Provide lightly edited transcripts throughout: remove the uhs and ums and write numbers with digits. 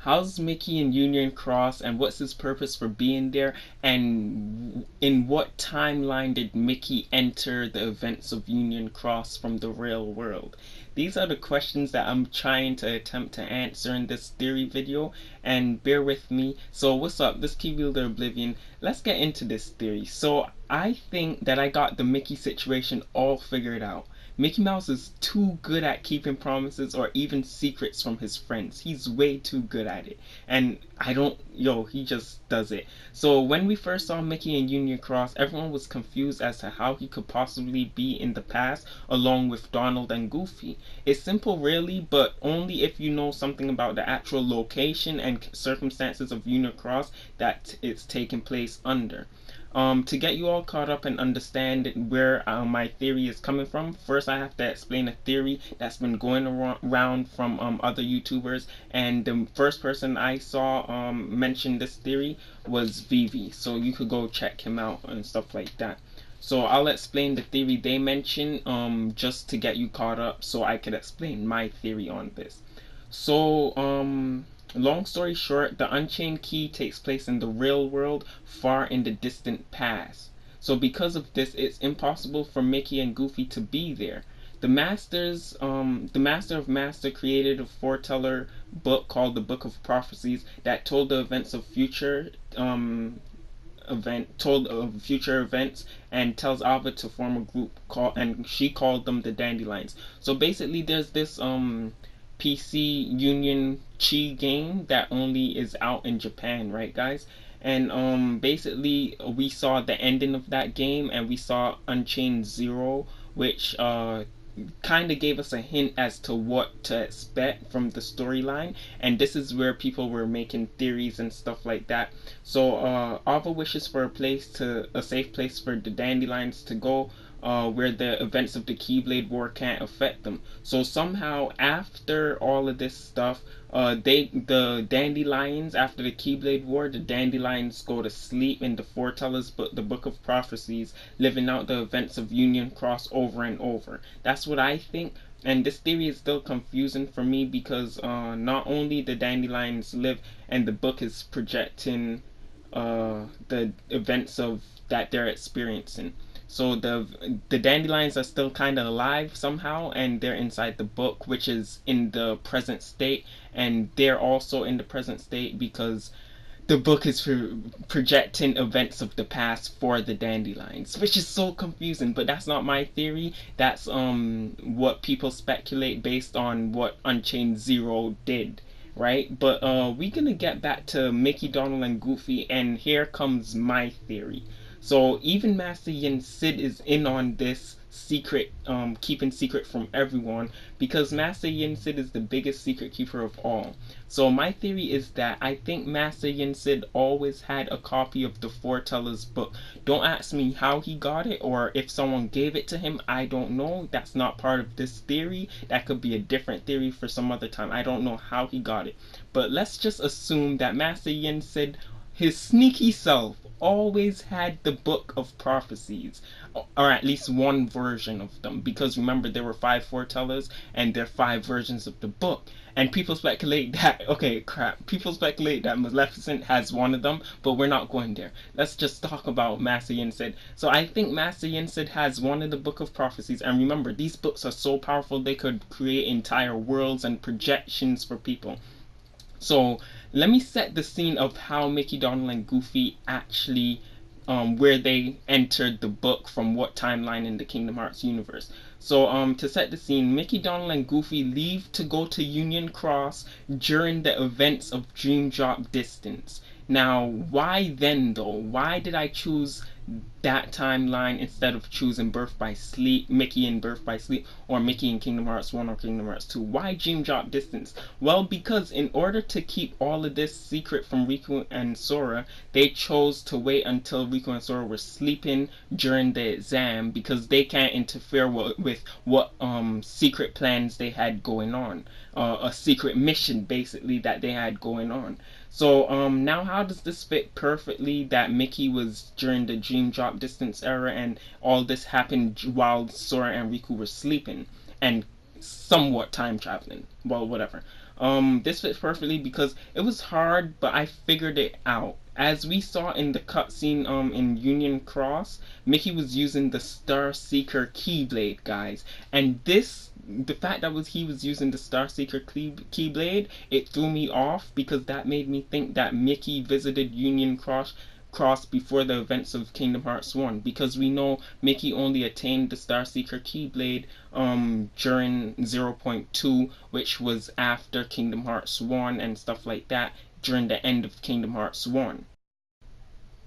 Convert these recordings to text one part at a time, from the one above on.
how's Mickey in Union Cross and what's his purpose for being there, and in what timeline did Mickey enter the events of Union Cross from the real world? These are the questions that I'm trying to attempt to answer in this theory video, and bear with me. So what's up, this Key Wielder Oblivion. Let's get into this theory. So I think that I got the Mickey situation all figured out. Mickey Mouse is too good at keeping promises or even secrets from his friends. He's way too good at it. And he just does it. So when we first saw Mickey in Union Cross, everyone was confused as to how he could possibly be in the past along with Donald and Goofy. It's simple really, but only if you know something about the actual location and circumstances of Union Cross that it's taking place under. To get you all caught up and understand where my theory is coming from, first I have to explain a theory that's been going around from other YouTubers, and the first person I saw mention this theory was Vivi, so you could go check him out and stuff like that. So I'll explain the theory they mentioned just to get you caught up so I could explain my theory on this. So long story short, the Unchained Key takes place in the real world, far in the distant past. So because of this, it's impossible for Mickey and Goofy to be there. The Master of Master created a foreteller book called the Book of Prophecies that told the events of future future events, and tells Alva to form a group called, and she called them the Dandelions. So basically there's this PC Union Chi game that only is out in Japan, right guys? And basically we saw the ending of that game, and we saw Unchained Zero, which kind of gave us a hint as to what to expect from the storyline, and this is where people were making theories and stuff like that. So Alva wishes for a safe place for the Dandelions to go, where the events of the Keyblade War can't affect them. So somehow after all of this stuff, the Dandelions, after the Keyblade War, the Dandelions go to sleep in the Foretellers book, the Book of Prophecies, living out the events of Union Cross over and over. That's what I think. And this theory is still confusing for me because not only the Dandelions live, and the book is projecting the events of that they're experiencing. So the Dandelions are still kind of alive somehow, and they're inside the book, which is in the present state, and they're also in the present state because the book is projecting events of the past for the Dandelions, which is so confusing. But that's not my theory. That's what people speculate based on what Unchained Zero did, right? But we're gonna get back to Mickey, Donald, and Goofy, and here comes my theory. So even Master Yin Sid is in on this secret, keeping secret from everyone, because Master Yin Sid is the biggest secret keeper of all. So my theory is that I think Master Yin Sid always had a copy of the Foreteller's book. Don't ask me how he got it or if someone gave it to him. I don't know. That's not part of this theory. That could be a different theory for some other time. I don't know how he got it. But let's just assume that Master Yin Sid, his sneaky self, always had the Book of Prophecies, or at least one version of them, because remember there were 5 foretellers and there are 5 versions of the book. And people speculate that, okay, crap, people speculate that Maleficent has one of them, but we're not going there. Let's just talk about Master Yin Sid. So I think Master Yin Sid has one of the Book of Prophecies, and remember, these books are so powerful they could create entire worlds and projections for people. So let me set the scene of how Mickey, Donald, and Goofy actually, where they entered the book, from what timeline in the Kingdom Hearts universe. So to set the scene, Mickey, Donald, and Goofy leave to go to Union Cross during the events of Dream Drop Distance. Now, why then though? Why did I choose that timeline instead of choosing Birth by Sleep, Mickey in Birth by Sleep, or Mickey in Kingdom Hearts 1 or Kingdom Hearts 2? Why Dream Drop Distance? Well, because in order to keep all of this secret from Riku and Sora, they chose to wait until Riku and Sora were sleeping during the exam, because they can't interfere with what secret plans they had going on. A secret mission, basically, that they had going on. So now how does this fit perfectly that Mickey was during the Dream Drop Distance era and all this happened while Sora and Riku were sleeping and somewhat time traveling? Well, whatever. This fits perfectly because it was hard, but I figured it out. As we saw in the cutscene in Union Cross, Mickey was using the Star Seeker Keyblade, guys. And the fact that he was using the Star Seeker Keyblade, it threw me off because that made me think that Mickey visited Union Cross before the events of Kingdom Hearts 1, because we know Mickey only attained the Star Seeker Keyblade during 0.2, which was after Kingdom Hearts 1 and stuff like that, during the end of Kingdom Hearts 1.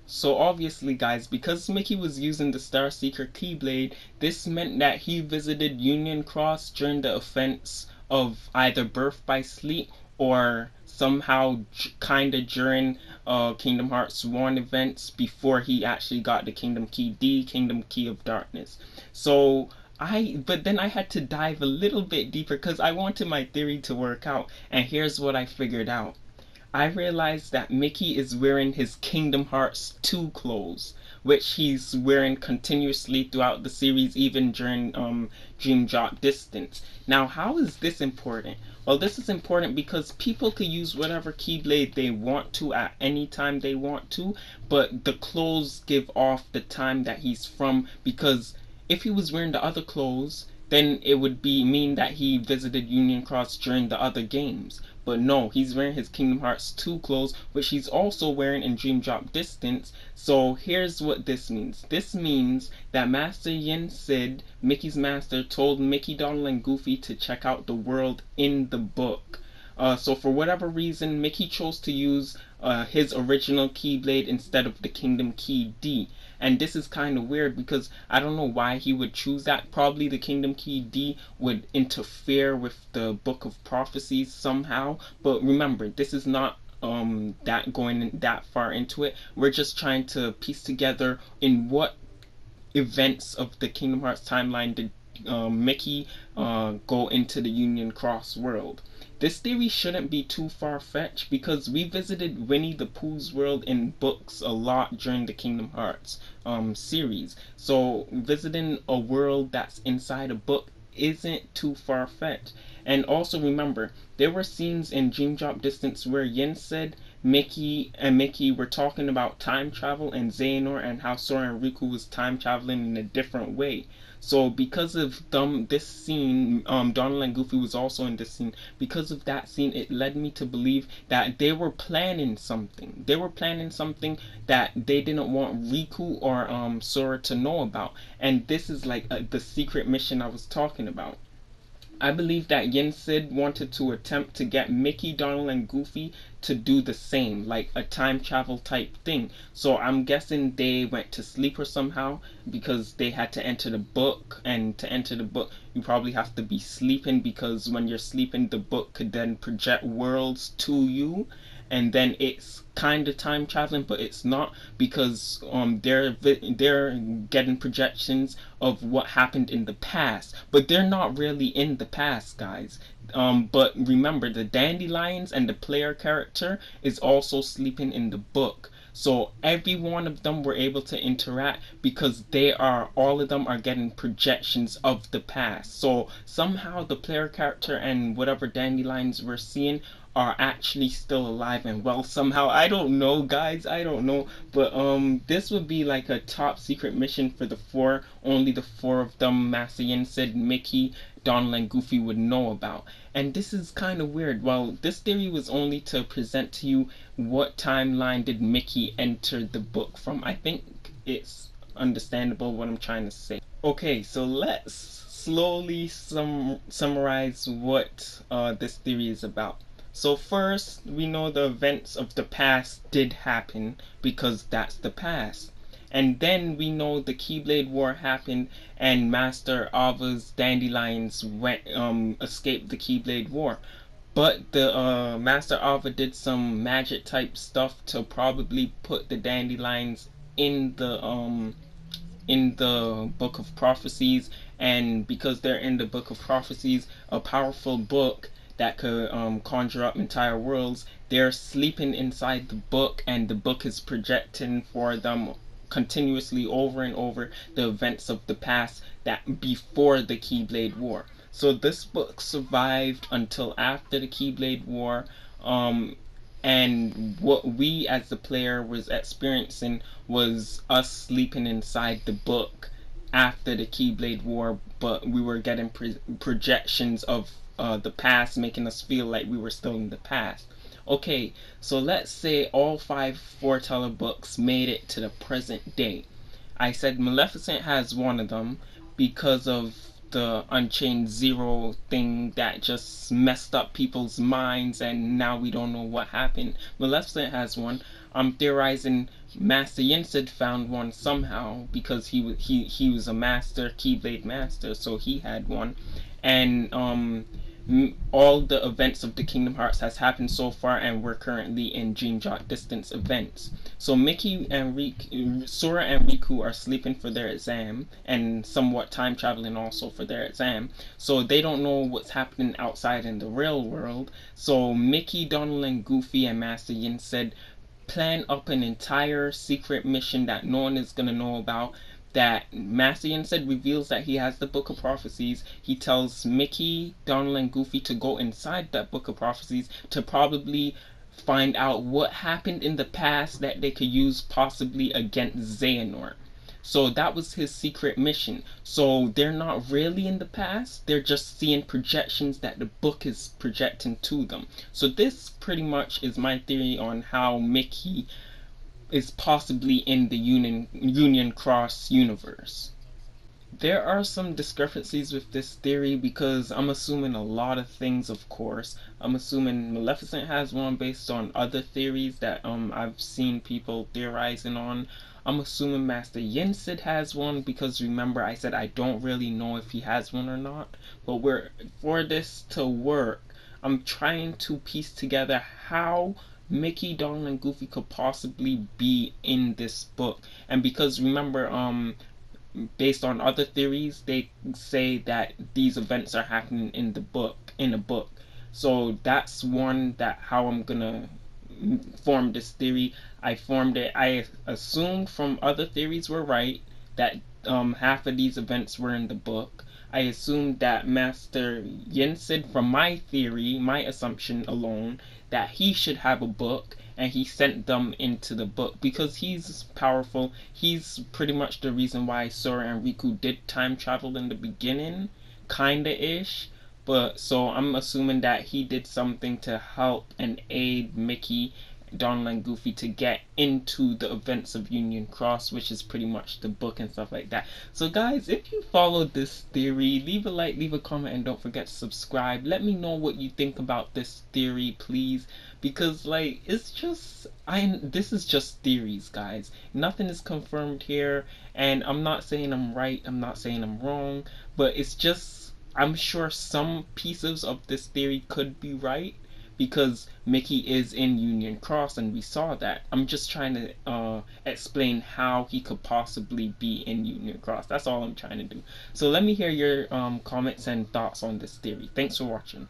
So obviously, guys, because Mickey was using the Star Seeker Keyblade, this meant that he visited Union Cross during the offense of either Birth by Sleep or somehow kinda during Kingdom Hearts 1 events before he actually got the Kingdom Key D, Kingdom Key of Darkness. So but then I had to dive a little bit deeper because I wanted my theory to work out, and here's what I figured out. I realized that Mickey is wearing his Kingdom Hearts 2 clothes, which he's wearing continuously throughout the series, even during Dream Drop Distance. Now, how is this important? Well, this is important because people could use whatever Keyblade they want to at any time they want to, but the clothes give off the time that he's from, because if he was wearing the other clothes, then it would mean that he visited Union Cross during the other games. But no, he's wearing his Kingdom Hearts 2 clothes, which he's also wearing in Dream Drop Distance. So here's what this means. This means that Master Yen Sid, Mickey's master, told Mickey, Donald, and Goofy to check out the world in the book. So for whatever reason, Mickey chose to use his original Keyblade instead of the Kingdom Key D. And this is kind of weird because I don't know why he would choose that. Probably the Kingdom Key D would interfere with the Book of Prophecies somehow. But remember, this is not that going that far into it. We're just trying to piece together in what events of the Kingdom Hearts timeline did Mickey go into the Union Cross world. This theory shouldn't be too far-fetched because we visited Winnie the Pooh's world in books a lot during the Kingdom Hearts series. So visiting a world that's inside a book isn't too far-fetched. And also remember, there were scenes in Dream Drop Distance where Yen said Mickey were talking about time travel and Xehanort and how Sora and Riku was time traveling in a different way. So because of this scene, Donald and Goofy was also in this scene. Because of that scene, it led me to believe that they were planning something. They were planning something that they didn't want Riku or Sora to know about. And this is like the secret mission I was talking about. I believe that Yen Sid wanted to attempt to get Mickey, Donald, and Goofy to do the same, like a time travel type thing. So I'm guessing they went to sleep or somehow because they had to enter the book, and to enter the book you probably have to be sleeping, because when you're sleeping the book could then project worlds to you, and then it's kind of time traveling, but it's not, because they're getting projections of what happened in the past, but they're not really in the past, guys. But remember, the dandelions and the player character is also sleeping in the book. So every one of them were able to interact because all of them are getting projections of the past. So somehow the player character and whatever dandelions we're seeing are actually still alive and well somehow. I don't know, guys, I don't know. But this would be like a top secret mission for the four. Only the four of them, Master Yen Sid, Mickey, Donald, and Goofy would know about. And this is kind of weird. Well, this theory was only to present to you what timeline did Mickey enter the book from. I think it's understandable what I'm trying to say. Okay, so let's slowly summarize what this theory is about. So first, we know the events of the past did happen because that's the past. And then we know the Keyblade War happened and Master Ava's dandelions escaped the Keyblade War. But the Master Ava did some magic type stuff to probably put the dandelions in the Book of Prophecies, and because they're in the Book of Prophecies, a powerful book that could conjure up entire worlds, they're sleeping inside the book, and the book is projecting for them continuously over and over the events of the past that before the Keyblade War. So this book survived until after the Keyblade War. Um, and what we as the player was experiencing was us sleeping inside the book after the Keyblade War, but we were getting projections of the past, making us feel like we were still in the past. Okay, so let's say all 5 foreteller books made it to the present day. I said Maleficent has one of them because of the Unchained Zero thing that just messed up people's minds, and now we don't know what happened. Maleficent has one. I'm theorizing Master Yin found one somehow because he was a master, Keyblade master, so he had one. And all the events of the Kingdom Hearts has happened so far, and we're currently in Dream Drop Distance events. So Mickey and Sora and Riku are sleeping for their exam, and somewhat time traveling also for their exam. So they don't know what's happening outside in the real world. So Mickey, Donald, and Goofy and Master Yin plan up an entire secret mission that no one is gonna know about. That Master Yin reveals that he has the Book of Prophecies. He tells Mickey, Donald, and Goofy to go inside that Book of Prophecies to probably find out what happened in the past that they could use possibly against Xehanort. So that was his secret mission. So they're not really in the past, they're just seeing projections that the book is projecting to them. So this pretty much is my theory on how Mickey is possibly in the Union Cross universe. There are some discrepancies with this theory because I'm assuming a lot of things, of course. I'm assuming Maleficent has one based on other theories that I've seen people theorizing on. I'm assuming Master Yin has one because remember I said I don't really know if he has one or not. But for this to work, I'm trying to piece together how Mickey, Donald, and Goofy could possibly be in this book. And because remember, based on other theories, they say that these events are happening in a book. So that's one that how I'm gonna form this theory. I formed it. I assumed from other theories were right that half of these events were in the book. I assumed that Master Yensid, from my theory, my assumption alone, that he should have a book, and he sent them into the book because he's powerful. He's pretty much the reason why Sora and Riku did time travel in the beginning, kinda ish. But so I'm assuming that he did something to help and aid Mickey, Donald, and Goofy to get into the events of Union Cross, which is pretty much the book and stuff like that. So guys, if you follow this theory, leave a like, leave a comment, and don't forget to subscribe. Let me know what you think about this theory, please, because like it's just this is just theories, guys. Nothing is confirmed here, and I'm not saying I'm right, I'm not saying I'm wrong, but it's just I'm sure some pieces of this theory could be right because Mickey is in Union Cross and we saw that. I'm just trying to explain how he could possibly be in Union Cross. That's all I'm trying to do. So let me hear your comments and thoughts on this theory. Thanks for watching.